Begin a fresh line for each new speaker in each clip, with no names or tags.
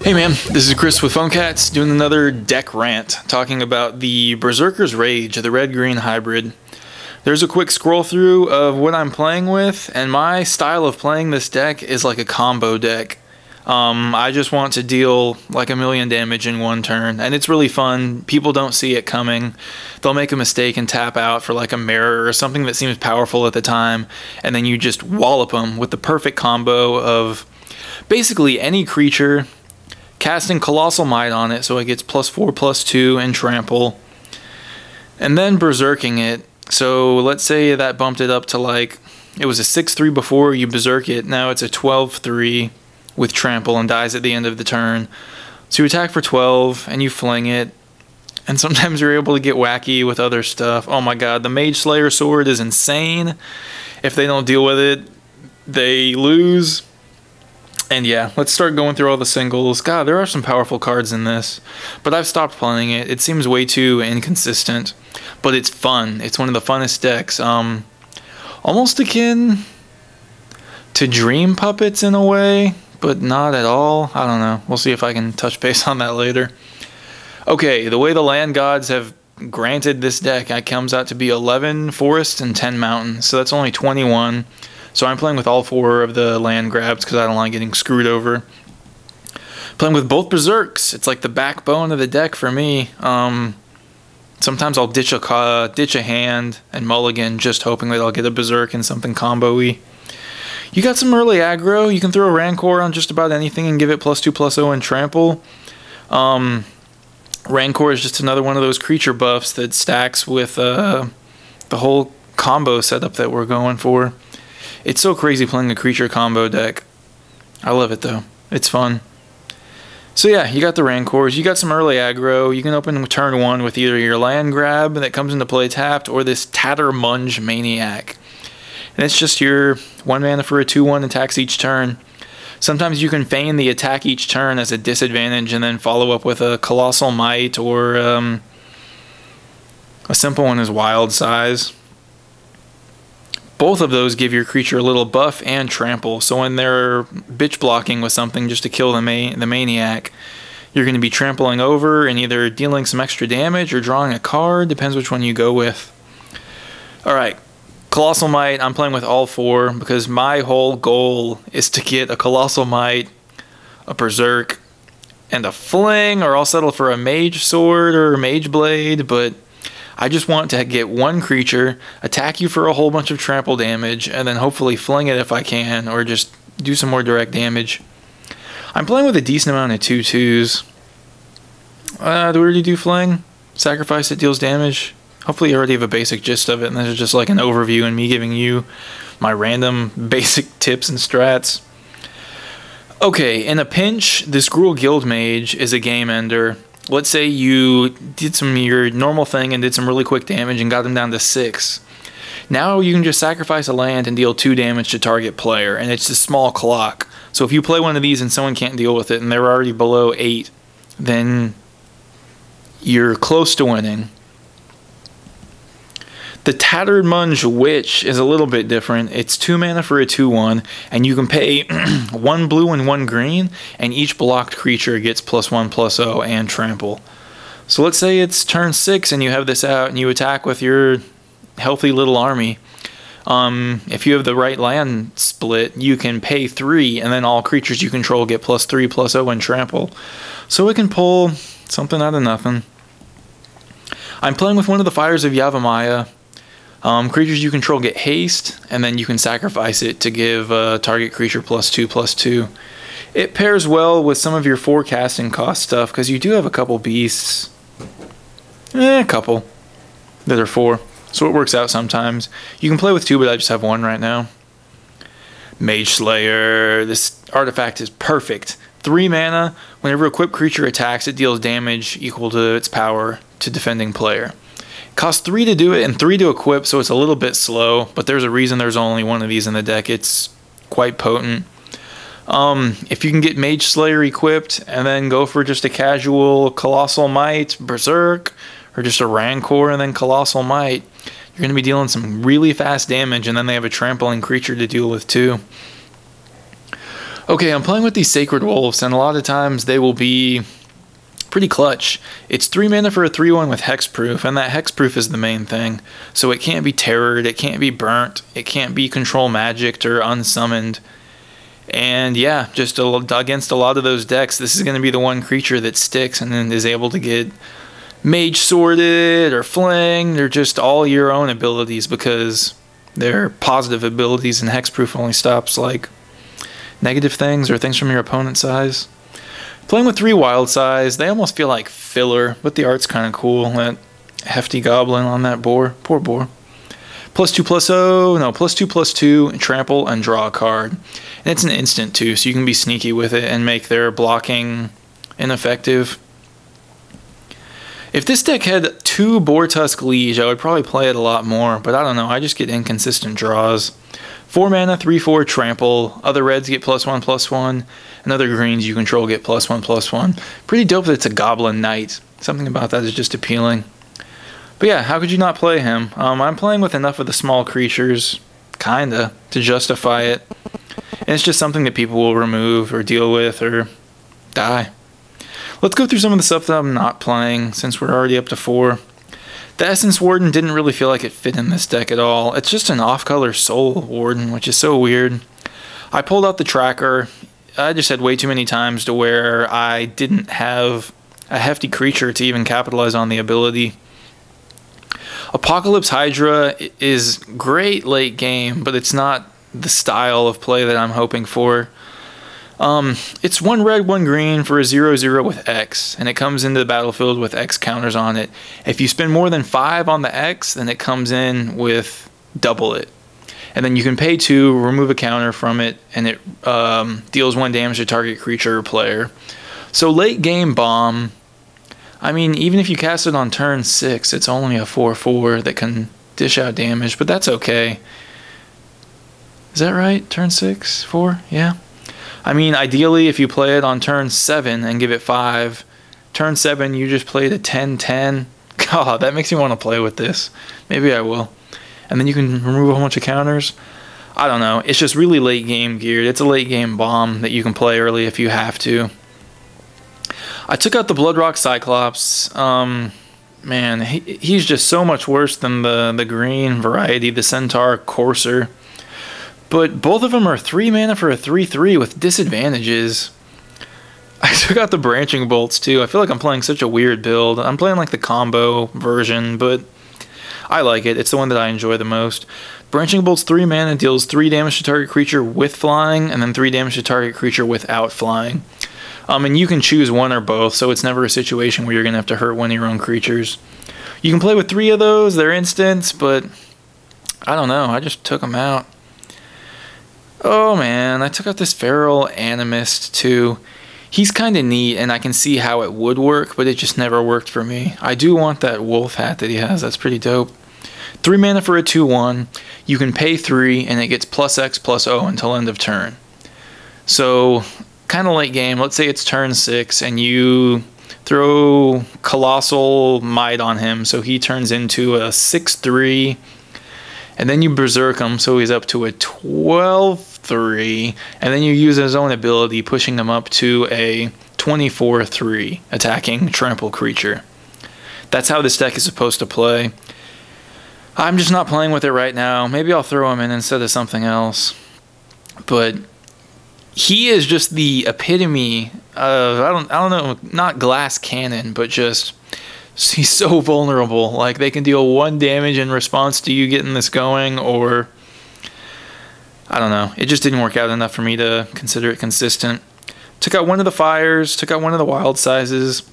Hey man, this is Chris with PhoneCats doing another deck rant talking about the Berserker's Rage, the red-green hybrid. There's a quick scroll through of what I'm playing with, and my style of playing this deck is like a combo deck. I just want to deal like 1,000,000 damage in one turn, and it's really fun. People don't see it coming. They'll make a mistake and tap out for like a mirror or something that seems powerful at the time, and then you just wallop them with the perfect combo of basically any creature, casting Colossal Might on it so it gets +4/+2 and trample, and then berserking it. So let's say that bumped it up to like, it was a 6/3 before, you berserk it, now it's a 12/3 with trample and dies at the end of the turn. So you attack for 12 and you fling it, and sometimes you're able to get wacky with other stuff. Oh my god, the Mage Slayer sword is insane. If they don't deal with it, they lose. And yeah, let's start going through all the singles. God, there are some powerful cards in this, but I've stopped playing it. It seems way too inconsistent, but it's fun. It's one of the funnest decks. Almost akin to Dream Puppets in a way, but not at all. I don't know. We'll see if I can touch base on that later. Okay, the way the land gods have granted this deck, it comes out to be 11 forests and 10 mountains, so that's only 21. So I'm playing with all 4 of the land grabs because I don't like getting screwed over. Playing with both Berserks. It's like the backbone of the deck for me. Sometimes I'll ditch a hand and mulligan just hoping that I'll get a Berserk and something combo-y. You got some early aggro. You can throw a Rancor on just about anything and give it +2/+0 and trample. Rancor is just another one of those creature buffs that stacks with the whole combo setup that we're going for. It's so crazy playing a creature combo deck. I love it though. It's fun. So yeah, you got the Rancors, you got some early aggro. You can open turn 1 with either your land grab that comes into play tapped or this Tattermunge Maniac. And it's just your 1 mana for a 2/1 attacks each turn. Sometimes you can feign the attack each turn as a disadvantage and then follow up with a Colossal Might or a simple one is Wild Size. Both of those give your creature a little buff and trample, so when they're bitch blocking with something just to kill the Maniac, you're going to be trampling over and either dealing some extra damage or drawing a card, depends which one you go with. Alright, Colossal Might, I'm playing with all 4 because my whole goal is to get a Colossal Might, a Berserk, and a Fling, or I'll settle for a Mage Sword or a Mage Blade, but I just want to get one creature, attack you for a whole bunch of trample damage, and then hopefully fling it if I can, or just do some more direct damage. I'm playing with a decent amount of 2/2s. Do we already do fling? Sacrifice it deals damage. Hopefully you already have a basic gist of it, and this is just like an overview and me giving you my random basic tips and strats. Okay, in a pinch, this Gruul Guildmage is a game ender. Let's say you did your normal thing and did some really quick damage and got them down to 6. Now you can just sacrifice a land and deal 2 damage to target player, and it's a small clock. So if you play one of these and someone can't deal with it and they're already below 8, then you're close to winning. The Tattermunge Witch is a little bit different. It's 2 mana for a 2/1, and you can pay 1 blue and 1 green, and each blocked creature gets +1/+0 and trample. So let's say it's turn 6 and you have this out and you attack with your healthy little army. If you have the right land split, you can pay 3, and then all creatures you control get +3/+0 and trample. So it can pull something out of nothing. I'm playing with one of the Fires of Yavimaya. Creatures you control get haste, and then you can sacrifice it to give target creature +2/+2. It pairs well with some of your forecasting cost stuff, because you do have a couple beasts. A couple that are 4, so it works out sometimes. You can play with 2, but I just have 1 right now. Mage Slayer. This artifact is perfect. 3 mana. Whenever a equipped creature attacks, it deals damage equal to its power to defending player. Costs 3 to do it and 3 to equip, so it's a little bit slow, but there's a reason there's only 1 of these in the deck. It's quite potent. If you can get Mage Slayer equipped and then go for just a casual Colossal Might, Berserk, or just a Rancor and then Colossal Might, you're going to be dealing some really fast damage, and then they have a trampling creature to deal with too. Okay, I'm playing with these Sacred Wolves, and a lot of times they will be pretty clutch. It's 3 mana for a 3/1 with hexproof, and that hexproof is the main thing. So it can't be terrored, it can't be burnt, it can't be control magicked or unsummoned. And yeah, just against a lot of those decks, this is going to be the one creature that sticks and then is able to get mage sorted or flinged or just all your own abilities, because they're positive abilities and hexproof only stops like negative things or things from your opponent's size. Playing with 3 wild size, they almost feel like filler, but the art's kind of cool. That hefty goblin on that boar. Poor boar. +2/+2, trample, and draw a card. And it's an instant too, so you can be sneaky with it and make their blocking ineffective. If this deck had 2 Boar Tusk Liege, I would probably play it a lot more, but I don't know, I just get inconsistent draws. 4 mana, 3/4, trample. Other reds get +1/+1, and other greens you control get +1/+1. Pretty dope that it's a Goblin Knight. Something about that is just appealing. But yeah, how could you not play him? I'm playing with enough of the small creatures, kinda, to justify it. And it's just something that people will remove or deal with or die. Let's go through some of the stuff that I'm not playing, since we're already up to 4. The Essence Warden didn't really feel like it fit in this deck at all. It's just an off-color Soul Warden, which is so weird. I pulled out the tracker. I just had way too many times to where I didn't have a hefty creature to even capitalize on the ability. Apocalypse Hydra is great late game, but it's not the style of play that I'm hoping for. It's 1 red, 1 green for a 0/0 with X, and it comes into the battlefield with X counters on it. If you spend more than 5 on the X, then it comes in with double it. And then you can pay 2, remove a counter from it, and it deals 1 damage to target creature or player. So late game bomb. I mean, even if you cast it on turn 6, it's only a 4/4 that can dish out damage, but that's okay. Is that right? Turn 6, 4? Yeah. I mean, ideally, if you play it on turn 7 and give it 5, turn 7 you just played a 10/10. God, that makes me want to play with this. Maybe I will. And then you can remove a whole bunch of counters. I don't know. It's just really late game geared. It's a late game bomb that you can play early if you have to. I took out the Bloodrock Cyclops. Man, he's just so much worse than the green variety, the Centaur Courser. But both of them are 3 mana for a 3/3 with disadvantages. I took out the Branching Bolts too. I feel like I'm playing such a weird build. I'm playing like the combo version, but I like it. It's the one that I enjoy the most. Branching Bolts 3 mana deals 3 damage to target creature with flying, and then 3 damage to target creature without flying. And you can choose one or both, so it's never a situation where you're going to have to hurt one of your own creatures. You can play with 3 of those. They're instants, but I don't know. I just took them out. Oh man, I took out this Feral Animist too. He's kind of neat, and I can see how it would work, but it just never worked for me. I do want that wolf hat that he has. That's pretty dope. 3 mana for a 2/1. You can pay 3, and it gets +X/+O until end of turn. So, kind of late game. Let's say it's turn 6, and you throw Colossal Might on him, so he turns into a 6/3. And then you Berserk him, so he's up to a 12/3, and then you use his own ability, pushing him up to a 24/3 attacking trample creature. That's how this deck is supposed to play. I'm just not playing with it right now. Maybe I'll throw him in instead of something else. But he is just the epitome of, I don't know, not glass cannon, but just, he's so vulnerable. Like, they can deal 1 damage in response to you getting this going, or I don't know. It just didn't work out enough for me to consider it consistent. Took out one of the fires, took out one of the wild sizes.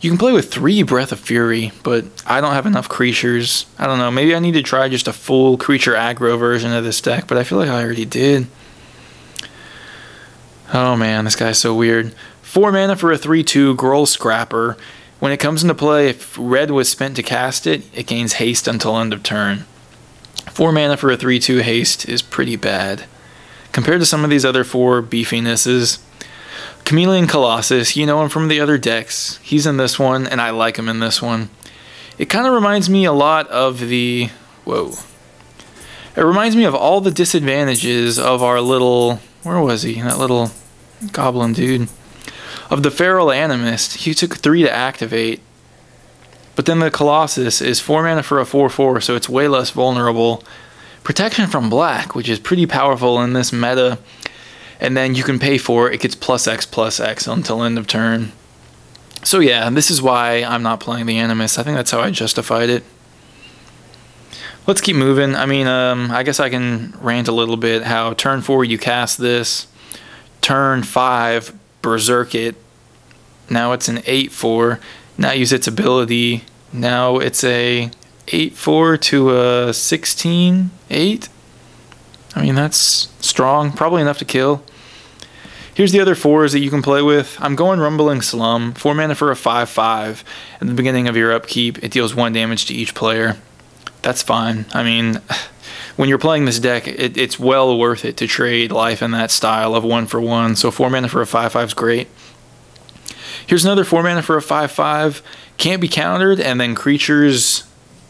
You can play with 3 Breath of Fury, but I don't have enough creatures. I don't know. Maybe I need to try just a full creature aggro version of this deck, but I feel like I already did. Oh man, this guy's so weird. 4 mana for a 3/2 Groll Scrapper. When it comes into play, if red was spent to cast it, it gains haste until end of turn. 4 mana for a 3/2 haste is pretty bad. Compared to some of these other 4 beefinesses. Chameleon Colossus, you know him from the other decks. He's in this one, and I like him in this one. It kind of reminds me a lot of the... Whoa. It reminds me of all the disadvantages of our little... Where was he? That little Goblin dude. Of the Feral Animist, he took 3 to activate. But then the Colossus is 4 mana for a 4/4, so it's way less vulnerable. Protection from black, which is pretty powerful in this meta. And then you can pay for it. It gets +X/+X until end of turn. So yeah, this is why I'm not playing the Animist. I think that's how I justified it. Let's keep moving. I mean, I guess I can rant a little bit how turn 4 you cast this. Turn 5, Berserk it. Now it's an 8/4. Now use its ability. Now it's a 8/4 to a 16/8. I mean, that's strong. Probably enough to kill. Here's the other 4s that you can play with. I'm going Rumbling Slum. 4 mana for a 5/5. At the beginning of your upkeep, it deals 1 damage to each player. That's fine. I mean, when you're playing this deck, it's well worth it to trade life in that style of 1 for 1. So 4 mana for a 5/5 is great. Here's another 4 mana for a 5/5. Can't be countered, and then creatures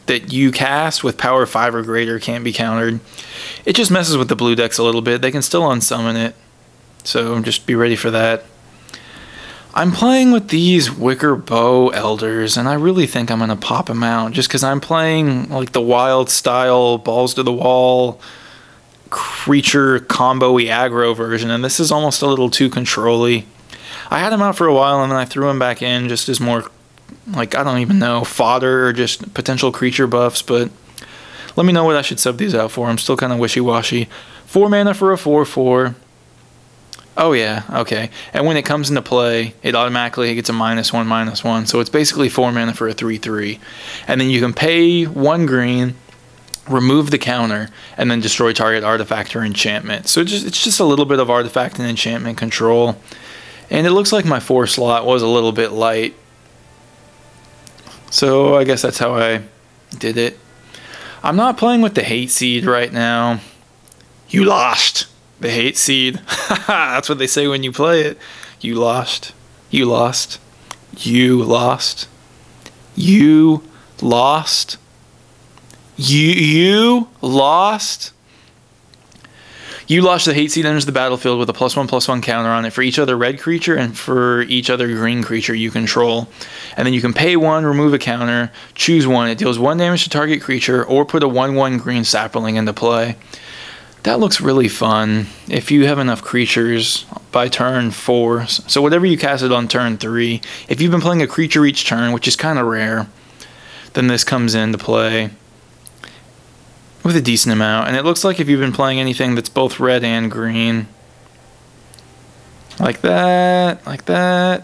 that you cast with power 5 or greater can't be countered. It just messes with the blue decks a little bit. They can still unsummon it, so just be ready for that. I'm playing with these Wicker Bow Elders, and I really think I'm going to pop them out just because I'm playing like the wild style, balls to the wall, creature combo-y aggro version, and this is almost a little too control-y. I had them out for a while, and then I threw them back in just as more, like, I don't even know, fodder or just potential creature buffs, but let me know what I should sub these out for. I'm still kind of wishy-washy. 4 mana for a 4/4. Oh yeah, okay. And when it comes into play, it automatically gets a -1/-1. So it's basically 4 mana for a 3/3. And then you can pay 1 green, remove the counter, and then destroy target artifact or enchantment. So it's just a little bit of artifact and enchantment control. And it looks like my 4 slot was a little bit light. So I guess that's how I did it. I'm not playing with the Hate Seed right now. You lost. The Hate Seed. That's what they say when you play it. You lost. You lost. You lost. You lost. You lost. You lost. The Hate Seed enters the battlefield with a +1/+1 counter on it for each other red creature and for each other green creature you control. And then you can pay 1, remove a counter, choose 1. It deals 1 damage to target creature, or put a 1/1 green sapling into play. That looks really fun if you have enough creatures by turn 4. So whatever you casted on turn 3, if you've been playing a creature each turn, which is kind of rare, then this comes into play with a decent amount. And it looks like if you've been playing anything that's both red and green, like that, like that,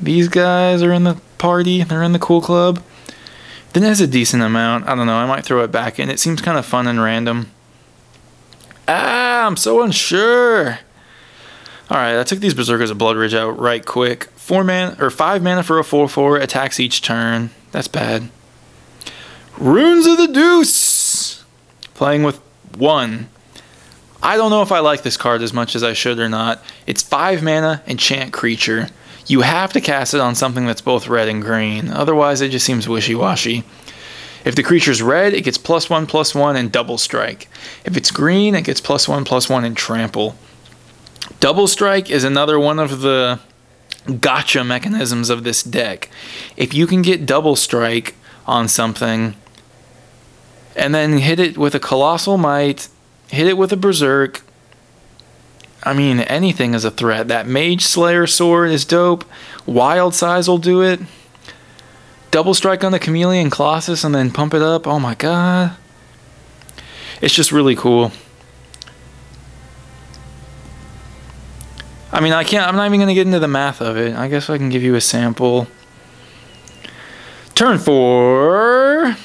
these guys are in the party, they're in the cool club, then it has a decent amount. I don't know, I might throw it back in. It seems kind of fun and random. I'm so unsure. Alright, I took these Berserkers of Bloodridge out right quick. 4 mana or 5 mana for a 4/4, attacks each turn. That's bad. Runes of the Deuce. Playing with 1. I don't know if I like this card as much as I should or not. It's 5 mana, enchant creature. You have to cast it on something that's both red and green. Otherwise, it just seems wishy-washy. If the creature's red, it gets +1/+1 and double strike. If it's green, it gets +1/+1 and trample. Double strike is another one of the gotcha mechanisms of this deck. If you can get double strike on something and then hit it with a Colossal Might, hit it with a Berserk, I mean, anything is a threat. That Mage Slayer sword is dope. Wild Size will do it. Double strike on the Chameleon Colossus and then pump it up. Oh my god. It's just really cool. I mean, I'm not even going to get into the math of it. I guess I can give you a sample. Turn 4.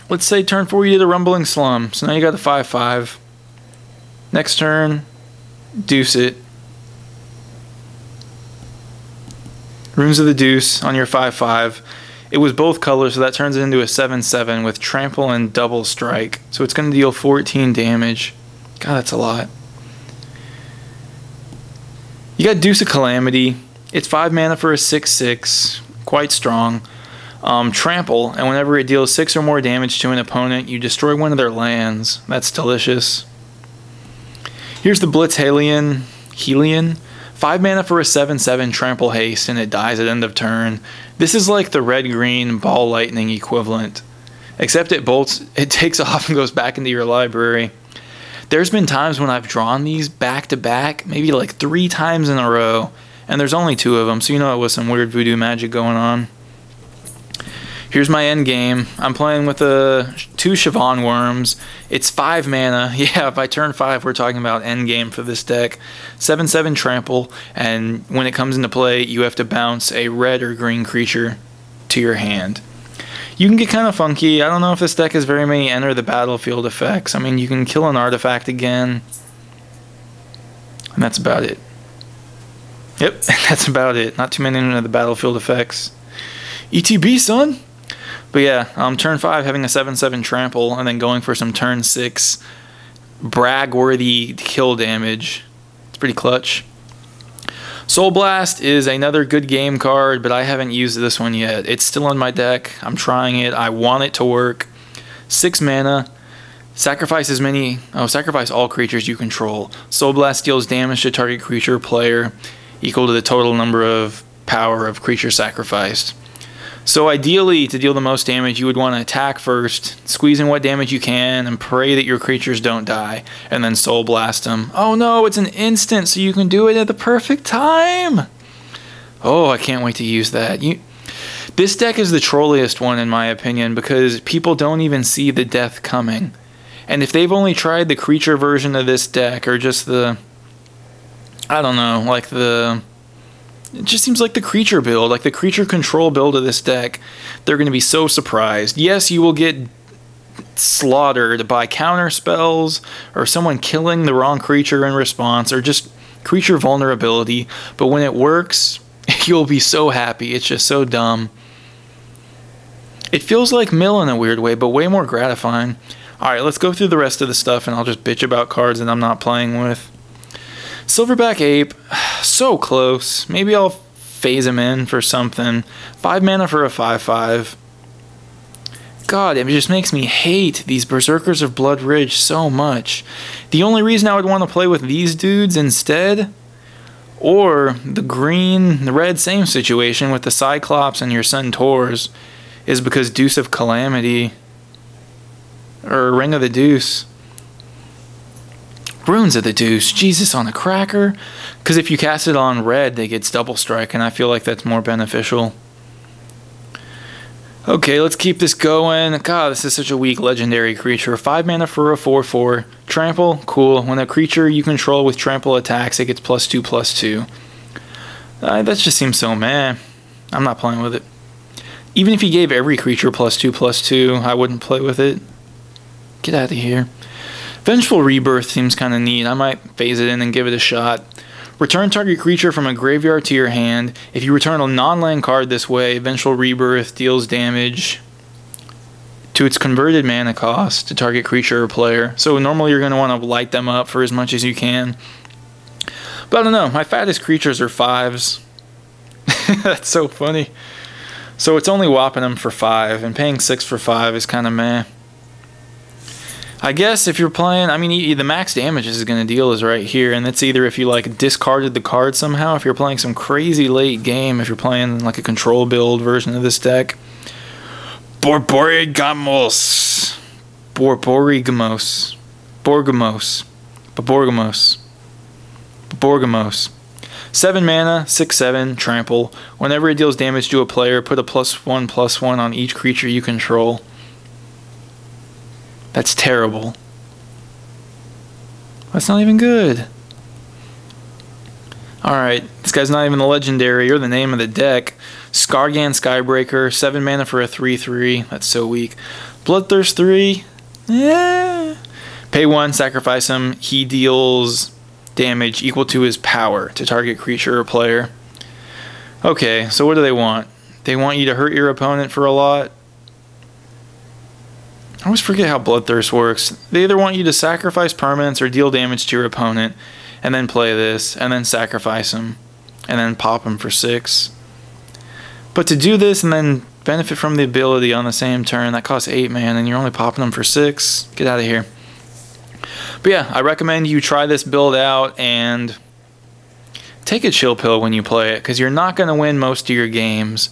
Let's say turn 4 you did a Rumbling Slum. So now you got a 5/5. Next turn, deuce it. Runes of the Deuce on your 5/5. It was both colors, so that turns it into a 7/7 with trample and double strike. So it's going to deal 14 damage. God, that's a lot. You got Deuce of Calamity. It's 5 mana for a 6/6. Quite strong. Trample, and whenever it deals 6 or more damage to an opponent, you destroy one of their lands. That's delicious. Here's the Blitzhalion. Helion. 5 mana for a 7/7 trample haste, and it dies at end of turn. This is like the red-green ball lightning equivalent, except it takes off and goes back into your library. There's been times when I've drawn these back to back, maybe like 3 times in a row, and there's only 2 of them, so you know it was some weird voodoo magic going on. Here's my end game. I'm playing with 2 Siobhan Worms. It's 5 mana. Yeah, by turn 5, we're talking about end game for this deck. 7/7 trample, and when it comes into play, you have to bounce a red or green creature to your hand. You can get kind of funky. I don't know if this deck has very many enter the battlefield effects. I mean, you can kill an artifact again, and that's about it. Yep, that's about it. Not too many enter the battlefield effects. ETB, son! But yeah, turn 5 having a 7/7 trample, and then going for some turn 6 brag-worthy kill damage. It's pretty clutch. Soul Blast is another good game card, but I haven't used this one yet. It's still in my deck. I'm trying it. I want it to work. 6 mana. Sacrifice all creatures you control. Soul Blast deals damage to target creature or player equal to the total number of power of creature sacrificed. So ideally, to deal the most damage, you would want to attack first, squeeze in what damage you can, and pray that your creatures don't die, and then Soul Blast them. Oh no, it's an instant, so you can do it at the perfect time! Oh, I can't wait to use that. This deck is the trolliest one, in my opinion, because people don't even see the death coming. And if they've only tried the creature version of this deck, or just the... I don't know, like the... It just seems like the creature build, like the creature control build of this deck, they're going to be so surprised. Yes, you will get slaughtered by counter spells, or someone killing the wrong creature in response, or just creature vulnerability, but when it works, you'll be so happy. It's just so dumb. It feels like mill in a weird way, but way more gratifying. Alright, let's go through the rest of the stuff, and I'll just bitch about cards that I'm not playing with. Silverback Ape, so close. Maybe I'll phase him in for something. 5 mana for a 5/5. God, it just makes me hate these Berserkers of Blood Ridge so much. The only reason I would want to play with these dudes instead, or the red, same situation with the Cyclops and your Centaurs, is because Deuce of Calamity, or Ring of the Deuce. Runes of the Deuce, Jesus on a cracker. Because if you cast it on red, they get double strike, and I feel like that's more beneficial. Okay, let's keep this going. God, this is such a weak legendary creature. 5 mana for a 4/4. Trample, cool. When a creature you control with trample attacks, it gets +2/+2. That just seems so meh. I'm not playing with it. Even if you gave every creature +2/+2, I wouldn't play with it. Get out of here. Vengeful Rebirth seems kind of neat. I might phase it in and give it a shot. Return target creature from a graveyard to your hand. If you return a non-land card this way, Vengeful Rebirth deals damage to its converted mana cost to target creature or player. So normally you're going to want to light them up for as much as you can. But I don't know. My fattest creatures are 5s. That's so funny. So it's only whopping them for 5, and paying 6 for 5 is kind of meh. I guess if you're playing, I mean, the max damage is going to deal is right here, and it's either if you like discarded the card somehow, if you're playing some crazy late game, if you're playing like a control build version of this deck. Borborygamos. Borborygamos. Borgamos. Borgamos. Borgamos. 7 mana, 6/7, trample. Whenever it deals damage to a player, put a +1/+1 on each creature you control. That's terrible. That's not even good. Alright, this guy's not even the legendary or the name of the deck. Skargan Skybreaker, 7 mana for a 3/3. That's so weak. Bloodthirst 3. Yeah. Pay 1, sacrifice him. He deals damage equal to his power to target creature or player. Okay, so what do they want? They want you to hurt your opponent for a lot. I always forget how Bloodthirst works. They either want you to sacrifice permanents or deal damage to your opponent, and then play this, and then sacrifice him, and then pop him for 6. But to do this and then benefit from the ability on the same turn, that costs 8 mana, and you're only popping them for 6. Get out of here. But yeah, I recommend you try this build out, and take a chill pill when you play it, because you're not going to win most of your games,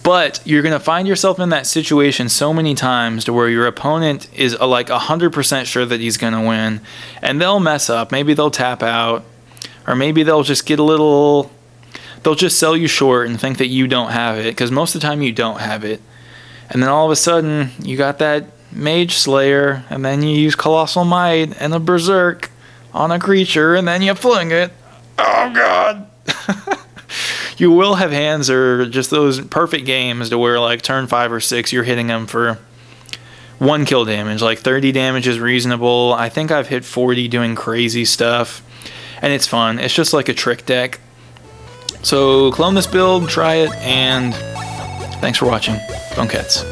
but you're going to find yourself in that situation so many times to where your opponent is like 100% sure that he's going to win, and they'll mess up. Maybe they'll tap out, or maybe they'll just get a little, they'll just sell you short and think that you don't have it, because most of the time you don't have it. And then all of a sudden, you got that Mage Slayer, and then you use Colossal Might and a Berserk on a creature, and then you fling it. Oh god! You will have hands or just those perfect games to where like turn 5 or 6 you're hitting them for 1 kill damage. Like 30 damage is reasonable. I think I've hit 40 doing crazy stuff, and it's fun. It's just like a trick deck. So clone this build, try it, and thanks for watching. Phone Cats.